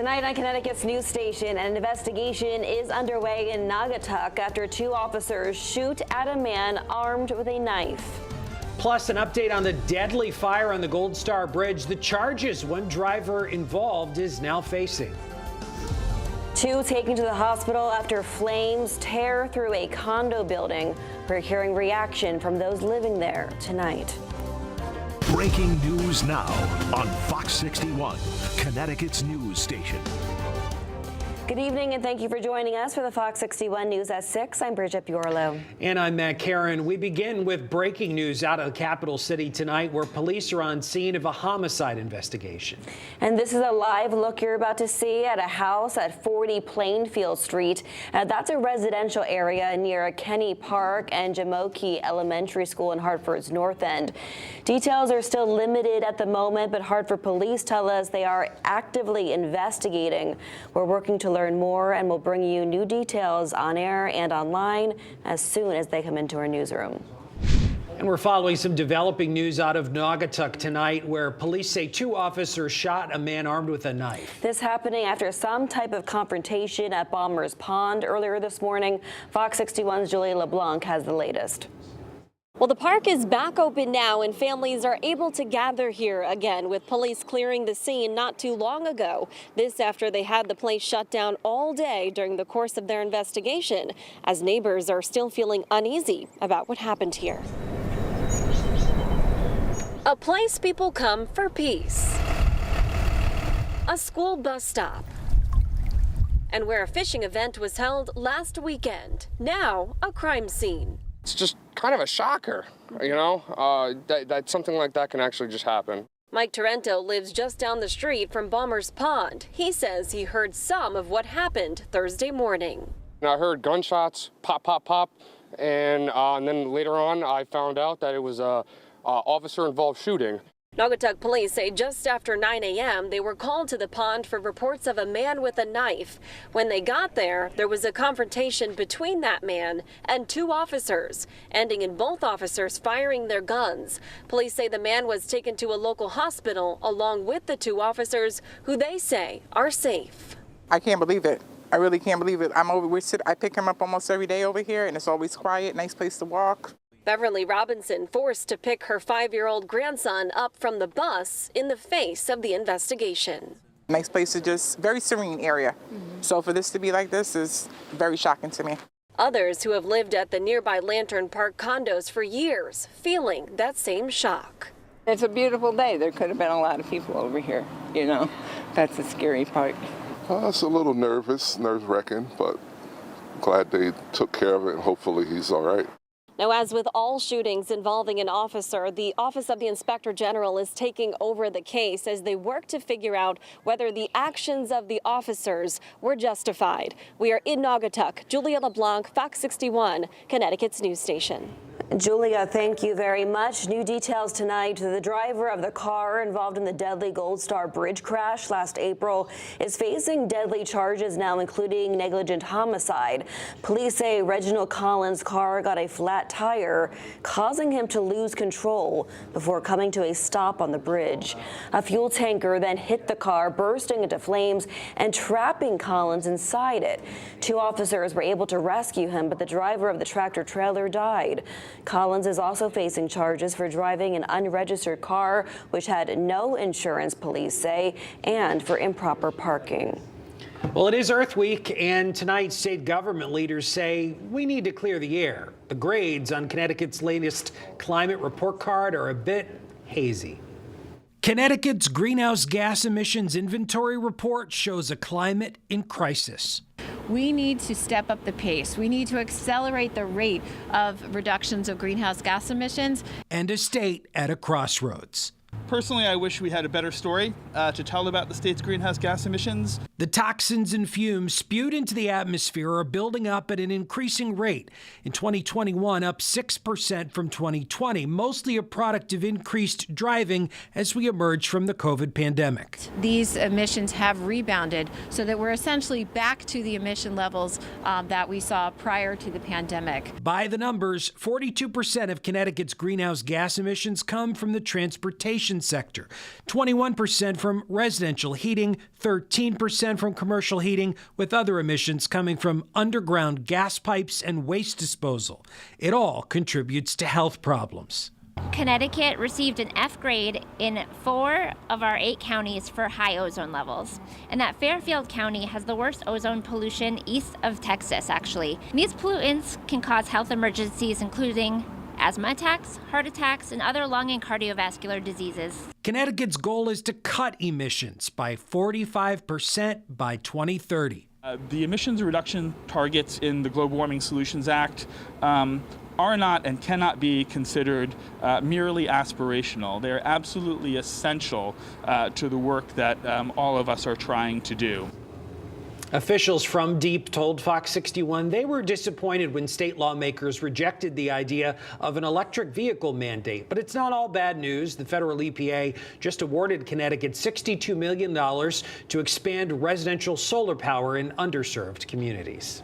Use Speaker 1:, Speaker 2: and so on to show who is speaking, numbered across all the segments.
Speaker 1: Tonight on Connecticut's news station, an investigation is underway in Naugatuck after two officers shoot at a man armed with a knife.
Speaker 2: Plus, an update on the deadly fire on the Gold Star Bridge. The charges one driver involved is now facing.
Speaker 1: Two taken to the hospital after flames tear through a condo building. We're hearing reaction from those living there tonight.
Speaker 3: Breaking news now on Fox 61, Connecticut's news station.
Speaker 1: Good evening and thank you for joining us for the Fox 61 News at 6. I'm Bridget Buorlo.
Speaker 2: And I'm Matt Karen. We begin with breaking news out of the capital city tonight, where police are on scene of a homicide investigation. And
Speaker 1: this is a live look you're about to see at a house at 40 Plainfield Street. That's a residential area near Kenny Park and Jamoke Elementary School in Hartford's North End. Details are still limited at the moment, but Hartford police tell us they are actively investigating. We're working to learn more, and we'll bring you new details on air and online as soon as they come into our newsroom.
Speaker 2: And we're following some developing news out of Naugatuck tonight, where police say two officers shot a man armed with a knife.
Speaker 1: This happening after some type of confrontation at Bombers Pond earlier this morning. Fox 61's Julia LeBlanc has the latest. Well, the park is back open now, and families are able to gather here again, with police clearing the scene not too long ago. This after they had the place shut down all day during the course of their investigation, as neighbors are still feeling uneasy about what happened here. A place people come for peace. A school bus stop. And where a fishing event was held last weekend. Now a crime scene.
Speaker 4: It's just kind of a shocker, you know, that something like that can actually just happen.
Speaker 1: Mike Torrento lives just down the street from Bombers Pond. He says he heard some of what happened Thursday morning.
Speaker 4: And I heard gunshots, pop, pop, pop, and then later on I found out that it was a officer-involved shooting.
Speaker 1: Naugatuck police say just after 9 a.m. they were called to the pond for reports of a man with a knife. When they got there, there was a confrontation between that man and two officers, ending in both officers firing their guns. Police say the man was taken to a local hospital along with the two officers, who they say are safe.
Speaker 5: I can't believe it. I really can't believe it. I pick him up almost every day over here, and it's always quiet, nice place to walk.
Speaker 1: Beverly Robinson forced to pick her 5-year-old grandson up from the bus in the face of the investigation.
Speaker 5: Nice place to just, very serene area. So for this to be like this is very shocking to me.
Speaker 1: Others who have lived at the nearby Lantern Park condos for years feeling that same shock.
Speaker 6: It's a beautiful day. There could have been a lot of people over here, you know. That's the scary part.
Speaker 7: It's a little nerve-wracking, but glad they took care of it, and hopefully he's all right.
Speaker 1: Now, as with all shootings involving an officer, the Office of the Inspector General is taking over the case as they work to figure out whether the actions of the officers were justified. We are in Naugatuck. Julia LeBlanc, Fox 61, Connecticut's news station. Julia, thank you very much. New details tonight. The driver of the car involved in the deadly Gold Star Bridge crash last April is facing deadly charges now, including negligent homicide. Police say Reginald Collins' car got a flat tire, causing him to lose control before coming to a stop on the bridge. A fuel tanker then hit the car, bursting into flames and trapping Collins inside it. Two officers were able to rescue him, but the driver of the tractor trailer died. Collins is also facing charges for driving an unregistered car, which had no insurance, police say, and for improper parking.
Speaker 2: Well, it is Earth Week, and tonight state government leaders say we need to clear the air. The grades on Connecticut's latest climate report card are a bit hazy. Connecticut's greenhouse gas emissions inventory report shows a climate in crisis.
Speaker 8: We need to step up the pace. We need to accelerate the rate of reductions of greenhouse gas emissions.
Speaker 2: And a state at a crossroads.
Speaker 9: Personally, I wish we had a better story to tell about the state's greenhouse gas emissions.
Speaker 2: The toxins and fumes spewed into the atmosphere are building up at an increasing rate. In 2021, up 6% from 2020, mostly a product of increased driving as we emerge from the COVID pandemic.
Speaker 8: These emissions have rebounded so that we're essentially back to the emission levels that we saw prior to the pandemic.
Speaker 2: By the numbers, 42% of Connecticut's greenhouse gas emissions come from the transportation sector, 21% from residential heating, 13% 30% from commercial heating, with other emissions coming from underground gas pipes and waste disposal. It all contributes to health problems.
Speaker 10: Connecticut received an F grade in 4 of our 8 counties for high ozone levels. And that Fairfield County has the worst ozone pollution east of Texas, actually. And these pollutants can cause health emergencies, including asthma attacks, heart attacks, and other lung and cardiovascular diseases.
Speaker 2: Connecticut's goal is to cut emissions by 45% by 2030.
Speaker 9: The emissions reduction targets in the Global Warming Solutions Act are not and cannot be considered merely aspirational. They're absolutely essential to the work that all of us are trying to do.
Speaker 2: Officials from DEEP told Fox 61 they were disappointed when state lawmakers rejected the idea of an electric vehicle mandate. But it's not all bad news. The federal EPA just awarded Connecticut $62 million to expand residential solar power in underserved communities.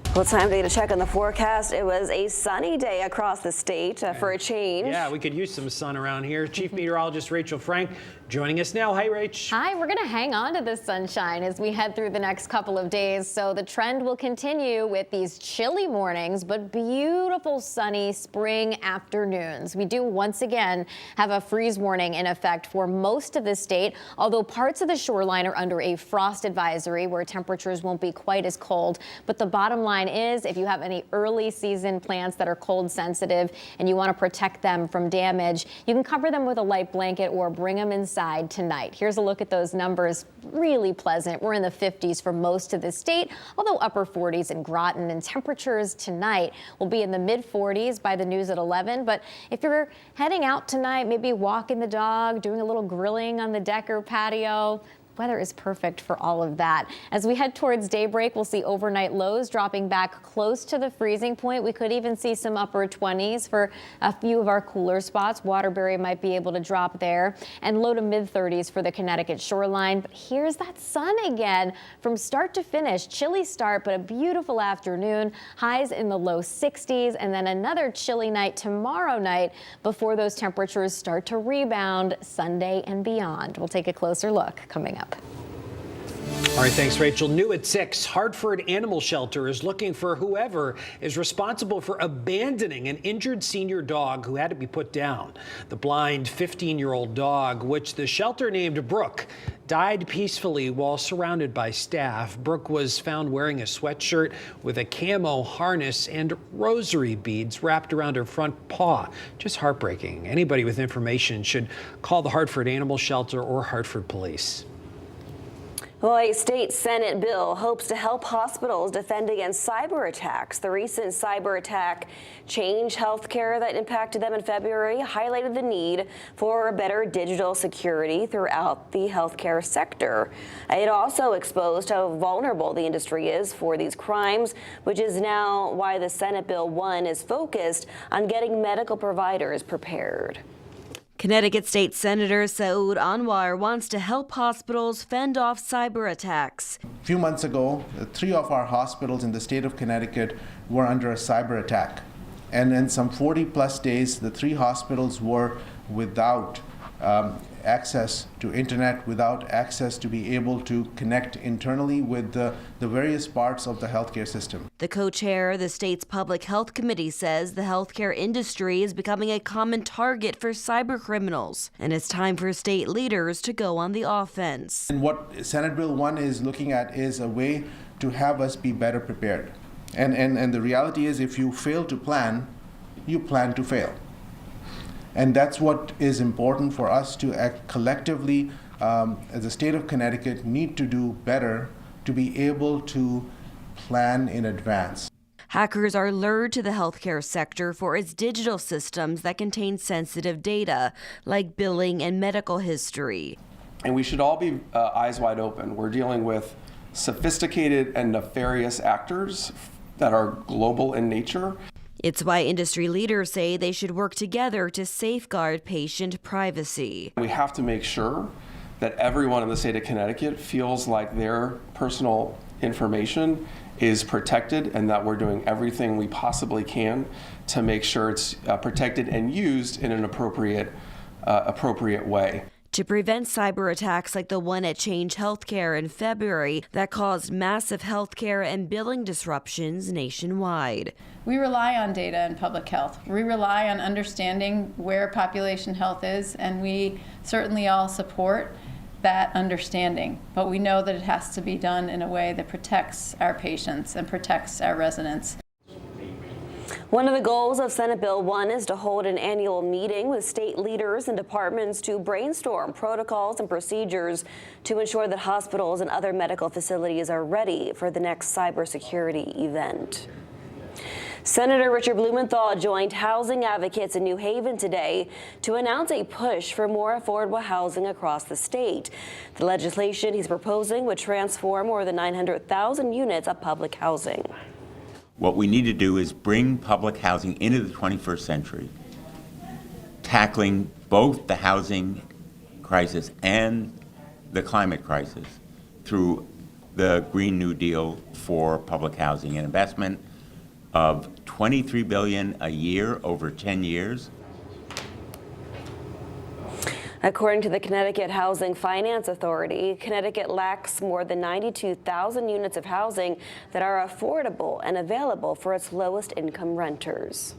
Speaker 1: Well, it's time to check on the forecast. It was a sunny day across the state for a change.
Speaker 2: Yeah, we could use some sun around here. Chief Meteorologist Rachel Frank joining us now. Hi, Rach.
Speaker 11: Hi, we're going to hang on to the sunshine as we head through the next couple of days. So the trend will continue with these chilly mornings, but beautiful sunny spring afternoons. We do once again have a freeze warning in effect for most of the state, although parts of the shoreline are under a frost advisory where temperatures won't be quite as cold. But the bottom line is, if you have any early season plants that are cold sensitive and you want to protect them from damage, you can cover them with a light blanket or bring them inside tonight. Here's a look at those numbers. Really pleasant. We're in the 50s for most of the state, although upper 40s in Groton, and temperatures tonight will be in the mid 40s by the news at 11. But if you're heading out tonight, maybe walking the dog, doing a little grilling on the deck or patio, weather is perfect for all of that. As we head towards daybreak, we'll see overnight lows dropping back close to the freezing point. We could even see some upper 20s for a few of our cooler spots. Waterbury might be able to drop there, and low to mid 30s for the Connecticut shoreline. But here's that sun again from start to finish. Chilly start, but a beautiful afternoon. Highs in the low 60s, and then another chilly night tomorrow night before those temperatures start to rebound Sunday and beyond. We'll take a closer look coming up.
Speaker 2: All right, thanks, Rachel. New at 6, Hartford Animal Shelter is looking for whoever is responsible for abandoning an injured senior dog who had to be put down. The blind 15-year-old dog, which the shelter named Brooke, died peacefully while surrounded by staff. Brooke was found wearing a sweatshirt with a camo harness and rosary beads wrapped around her front paw. Just heartbreaking. Anybody with information should call the Hartford Animal Shelter or Hartford Police.
Speaker 1: Well, a state Senate bill hopes to help hospitals defend against cyber attacks. The recent cyber attack Change Healthcare that impacted them in February highlighted the need for better digital security throughout the healthcare sector. It also exposed how vulnerable the industry is for these crimes, which is now why the Senate Bill 1 is focused on getting medical providers prepared.
Speaker 12: Connecticut State Senator Saud Anwar wants to help hospitals fend off cyber attacks.
Speaker 13: A few months ago, 3 of our hospitals in the state of Connecticut were under a cyber attack. And in some 40+ days, the 3 hospitals were without access to internet, without access to be able to connect internally with the various parts of the healthcare system.
Speaker 12: The co-chair of the state's Public Health Committee says the healthcare industry is becoming a common target for cyber criminals, and it's time for state leaders to go on the offense.
Speaker 13: And what Senate Bill 1 is looking at is a way to have us be better prepared. And the reality is, if you fail to plan, you plan to fail. And that's what is important for us to act collectively as the state of Connecticut need to do better to be able to plan in advance.
Speaker 12: Hackers are lured to the healthcare sector for its digital systems that contain sensitive data, like billing and medical history.
Speaker 14: And we should all be eyes wide open. We're dealing with sophisticated and nefarious actors that are global in nature.
Speaker 12: It's why industry leaders say they should work together to safeguard patient privacy.
Speaker 14: We have to make sure that everyone in the state of Connecticut feels like their personal information is protected and that we're doing everything we possibly can to make sure it's protected and used in an appropriate way.
Speaker 12: to prevent cyber attacks like the one at Change Healthcare in February that caused massive healthcare and billing disruptions nationwide.
Speaker 15: We rely on data in public health. We rely on understanding where population health is, and we certainly all support that understanding. But we know that it has to be done in a way that protects our patients and protects our residents.
Speaker 1: One of the goals of Senate Bill 1 is to hold an annual meeting with state leaders and departments to brainstorm protocols and procedures to ensure that hospitals and other medical facilities are ready for the next cybersecurity event. Senator Richard Blumenthal joined housing advocates in New Haven today to announce a push for more affordable housing across the state. The legislation he's proposing would transform more than 900,000 units of public housing.
Speaker 16: What we need to do is bring public housing into the 21st century, tackling both the housing crisis and the climate crisis through the Green New Deal for public housing, an investment of $23 billion a year over 10 years.
Speaker 1: According to the Connecticut Housing Finance Authority, Connecticut lacks more than 92,000 units of housing that are affordable and available for its lowest income renters.